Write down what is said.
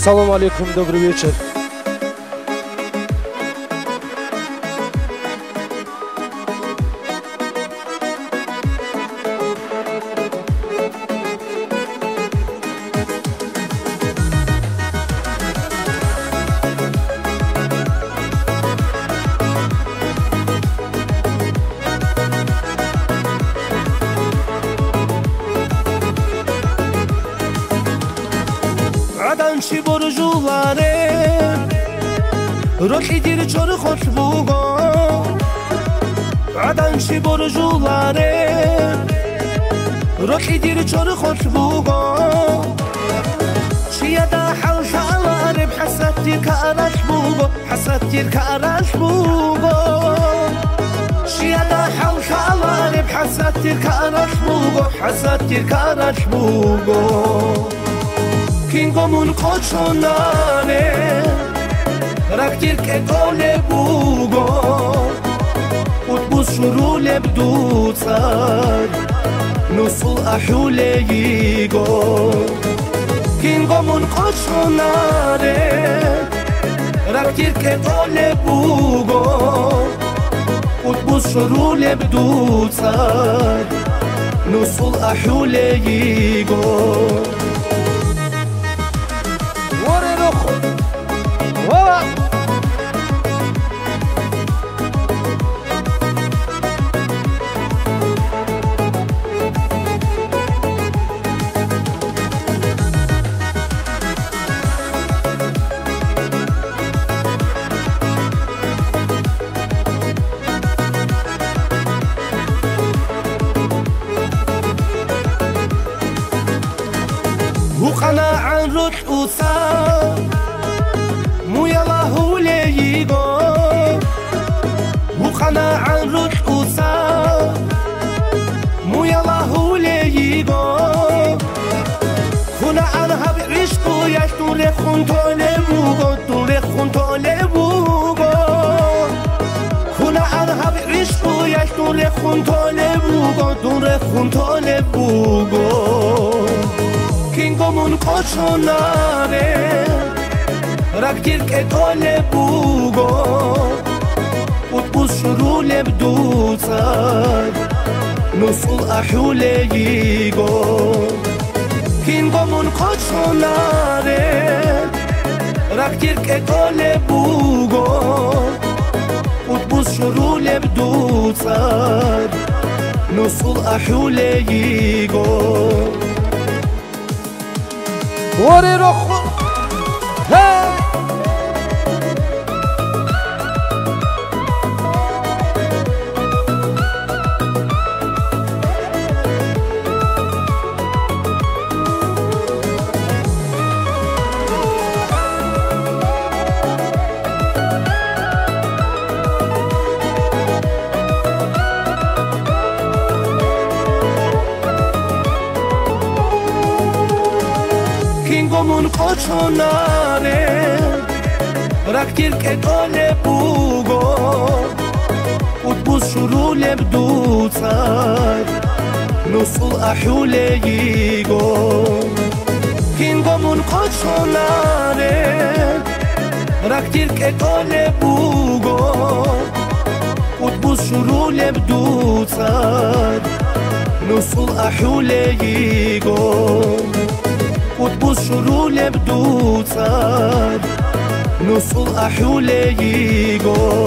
Assalamu alaikum, dobry wieczór. عدنشی برجولاره روحی دیر چور خوش بوگو عدنشی برجولاره روحی دیر چور خوش بوگو شیدا حوش علاره بحسد تیر کارش بوگو حسد تیر کارش بوگو شیدا حوش علاره بحسد تیر کارش بوگو حسد تیر کارش بوگو Kingomun koçonare Raktir ke gole bugo Utbuz şurule bdutsar Nusul ahule yigo Kingomun koçonare Raktir ke gole bugo Utbuz şurule bdutsar Nusul ahule yigo وقناع رؤوسا مو يلا هو ليجو وقناع رؤوسا مو يلا هو ليجو خنا عنها بعشق يشتو لخون طالبوغو تو لخون طالبوغو خنا عنها بعشق يشتو لخون طالبوغو تو لخون طالبوغو Kingomun koçonare Raktir ke gole bugo Utbuz şurule bdutsar Nusul ahule yigo Kingomun koçonare Raktir ke gole bugo Utbuz şurule bdutsar Nusul ahule yigo Ori rojo, hey! Kingomun koçonare Raktir ke gole bugo Utbuz şurule bdutsar Nusul ahule yigo Kingomun koçonare Raktir ke gole bugo Utbuz şurule bdutsar Nusul ahule yigo Utbuz şurule bdutsar Nusul ahule yigo